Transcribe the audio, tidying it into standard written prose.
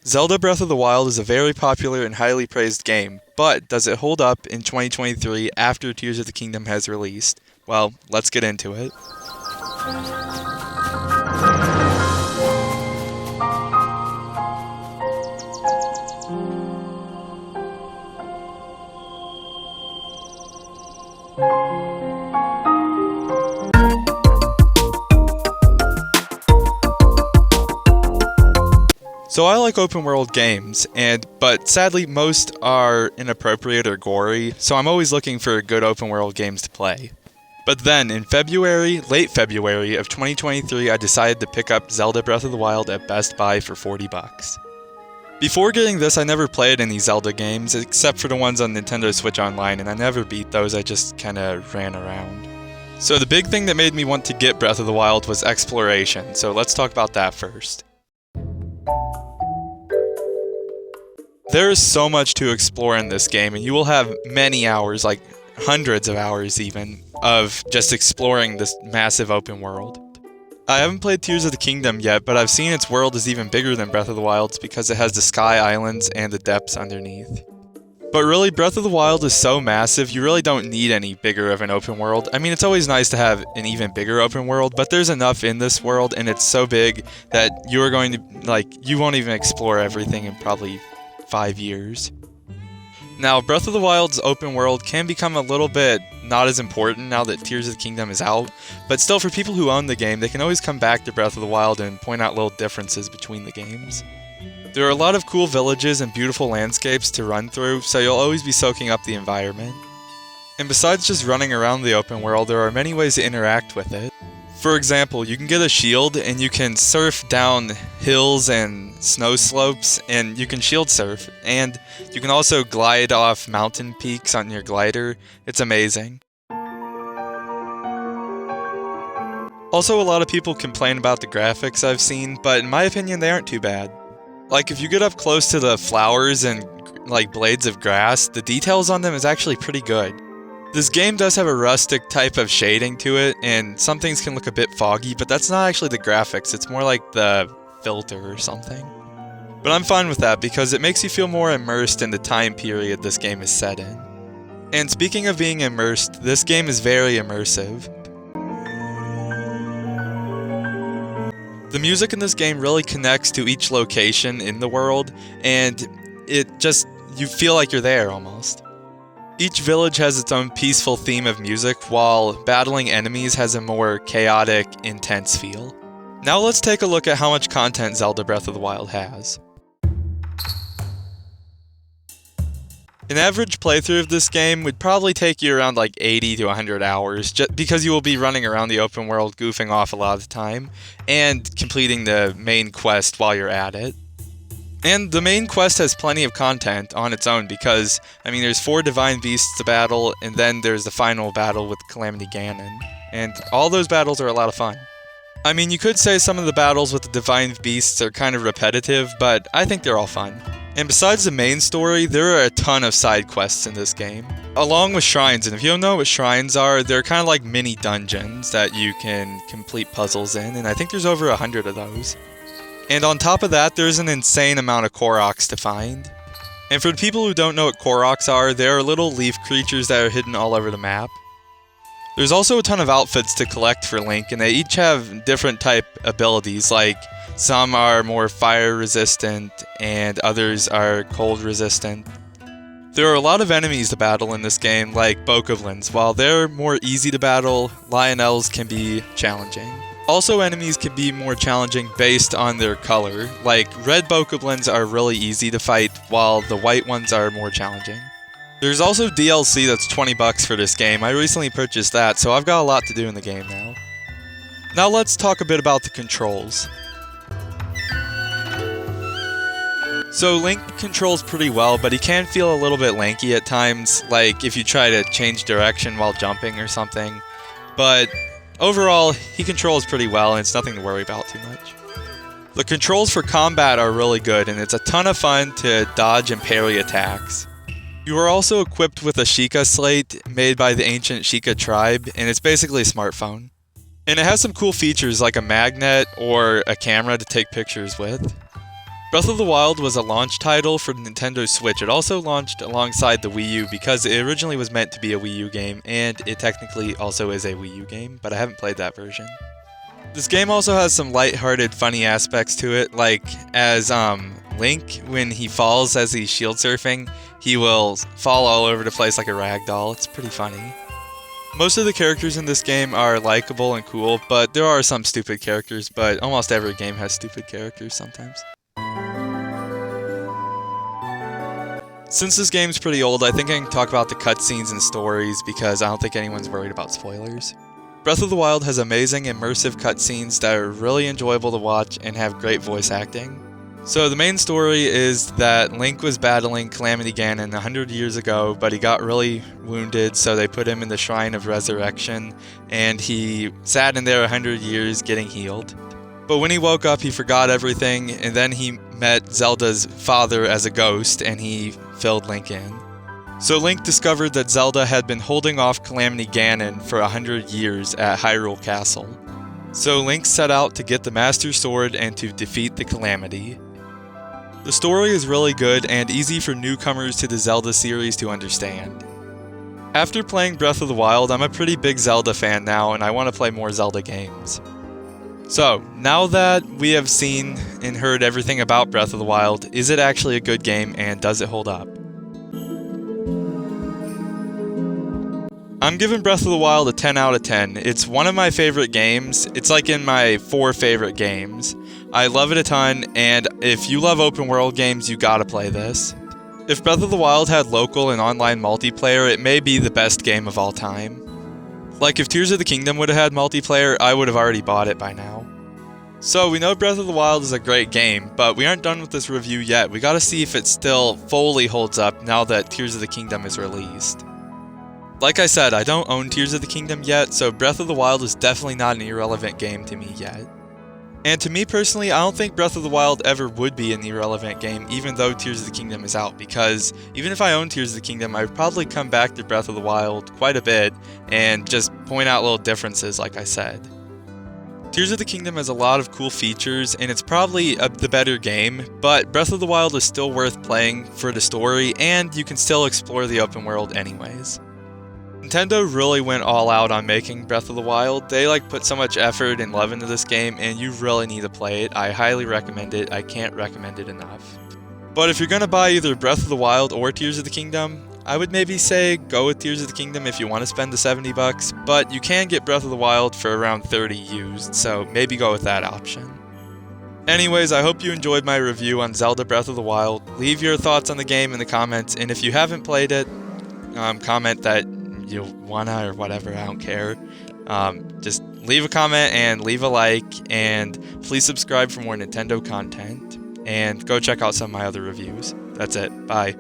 Zelda Breath of the Wild is a very popular and highly praised game, but does it hold up in 2023 after Tears of the Kingdom has released? Well, let's get into it. So I like open world games, but sadly most are inappropriate or gory, so I'm always looking for good open world games to play. But then in late February of 2023, I decided to pick up Zelda Breath of the Wild at Best Buy for $40. Before getting this, I never played any Zelda games except for the ones on Nintendo Switch Online, and I never beat those, I just kinda ran around. So the big thing that made me want to get Breath of the Wild was exploration, so let's talk about that first. There is so much to explore in this game, and you will have many hours, like hundreds of hours even, of just exploring this massive open world. I haven't played Tears of the Kingdom yet, but I've seen its world is even bigger than Breath of the Wild's because it has the sky islands and the depths underneath. But really, Breath of the Wild is so massive, you really don't need any bigger of an open world. I mean, it's always nice to have an even bigger open world, but there's enough in this world, and it's so big that you are going to, you won't even explore everything in probably 5 years. Now, Breath of the Wild's open world can become a little bit not as important now that Tears of the Kingdom is out, but still for people who own the game, they can always come back to Breath of the Wild and point out little differences between the games. There are a lot of cool villages and beautiful landscapes to run through, so you'll always be soaking up the environment. And besides just running around the open world, there are many ways to interact with it. For example, you can get a shield and you can surf down hills and snow slopes, and you can shield surf, and you can also glide off mountain peaks on your glider. It's amazing. Also, a lot of people complain about the graphics I've seen, but in my opinion they aren't too bad. Like, if you get up close to the flowers and blades of grass, the details on them is actually pretty good. This game does have a rustic type of shading to it, and some things can look a bit foggy, but that's not actually the graphics, it's more like the filter or something. But I'm fine with that because it makes you feel more immersed in the time period this game is set in. And speaking of being immersed, this game is very immersive. The music in this game really connects to each location in the world, and you feel like you're there almost. Each village has its own peaceful theme of music, while battling enemies has a more chaotic, intense feel. Now let's take a look at how much content Zelda Breath of the Wild has. An average playthrough of this game would probably take you around 80 to 100 hours, just because you will be running around the open world goofing off a lot of the time, and completing the main quest while you're at it. And the main quest has plenty of content on its own because, there's 4 Divine Beasts to battle, and then there's the final battle with Calamity Ganon. And all those battles are a lot of fun. You could say some of the battles with the Divine Beasts are kind of repetitive, but I think they're all fun. And besides the main story, there are a ton of side quests in this game, along with shrines. And if you don't know what shrines are, they're kind of like mini dungeons that you can complete puzzles in, and I think there's over 100 of those. And on top of that, there's an insane amount of Koroks to find. And for the people who don't know what Koroks are, they are little leaf creatures that are hidden all over the map. There's also a ton of outfits to collect for Link, and they each have different type abilities, like some are more fire resistant and others are cold resistant. There are a lot of enemies to battle in this game, like Bokoblins. While they're more easy to battle, Lionels can be challenging. Also, enemies can be more challenging based on their color, like red Bokoblins are really easy to fight, while the white ones are more challenging. There's also DLC that's $20 for this game. I recently purchased that, so I've got a lot to do in the game now. Now let's talk a bit about the controls. So Link controls pretty well, but he can feel a little bit lanky at times, like if you try to change direction while jumping or something. But overall, he controls pretty well, and it's nothing to worry about too much. The controls for combat are really good, and it's a ton of fun to dodge and parry attacks. You are also equipped with a Sheikah slate made by the ancient Sheikah tribe, and it's basically a smartphone. And it has some cool features like a magnet or a camera to take pictures with. Breath of the Wild was a launch title for Nintendo Switch. It also launched alongside the Wii U because it originally was meant to be a Wii U game, and it technically also is a Wii U game, but I haven't played that version. This game also has some lighthearted, funny aspects to it, like as Link, when he falls as he's shield surfing, he will fall all over the place like a rag doll. It's pretty funny. Most of the characters in this game are likable and cool, but there are some stupid characters, but almost every game has stupid characters sometimes. Since this game's pretty old, I think I can talk about the cutscenes and stories because I don't think anyone's worried about spoilers. Breath of the Wild has amazing immersive cutscenes that are really enjoyable to watch and have great voice acting. So the main story is that Link was battling Calamity Ganon 100 years ago, but he got really wounded, so they put him in the Shrine of Resurrection, and he sat in there 100 years getting healed. But when he woke up, he forgot everything, and then he met Zelda's father as a ghost, and he filled Link in. So Link discovered that Zelda had been holding off Calamity Ganon for 100 years at Hyrule Castle. So Link set out to get the Master Sword and to defeat the Calamity. The story is really good and easy for newcomers to the Zelda series to understand. After playing Breath of the Wild, I'm a pretty big Zelda fan now and I want to play more Zelda games. So, now that we have seen and heard everything about Breath of the Wild, is it actually a good game and does it hold up? I'm giving Breath of the Wild a 10 out of 10. It's one of my favorite games. It's like in my 4 favorite games. I love it a ton, and if you love open world games, you gotta play this. If Breath of the Wild had local and online multiplayer, it may be the best game of all time. Like if Tears of the Kingdom would have had multiplayer, I would have already bought it by now. So we know Breath of the Wild is a great game, but we aren't done with this review yet. We gotta see if it still fully holds up now that Tears of the Kingdom is released. Like I said, I don't own Tears of the Kingdom yet, so Breath of the Wild is definitely not an irrelevant game to me yet. And to me personally, I don't think Breath of the Wild ever would be an irrelevant game, even though Tears of the Kingdom is out, because even if I own Tears of the Kingdom, I'd probably come back to Breath of the Wild quite a bit, and just point out little differences like I said. Tears of the Kingdom has a lot of cool features, and it's probably the better game, but Breath of the Wild is still worth playing for the story, and you can still explore the open world anyways. Nintendo really went all out on making Breath of the Wild. They put so much effort and love into this game, and you really need to play it. I highly recommend it. I can't recommend it enough. But if you're gonna buy either Breath of the Wild or Tears of the Kingdom, I would maybe say go with Tears of the Kingdom if you want to spend the $70, but you can get Breath of the Wild for around $30 used, so maybe go with that option. Anyways, I hope you enjoyed my review on Zelda Breath of the Wild. Leave your thoughts on the game in the comments, and if you haven't played it, comment that you wanna or whatever, I don't care. Just leave a comment and leave a like, and please subscribe for more Nintendo content, and go check out some of my other reviews. That's it. Bye.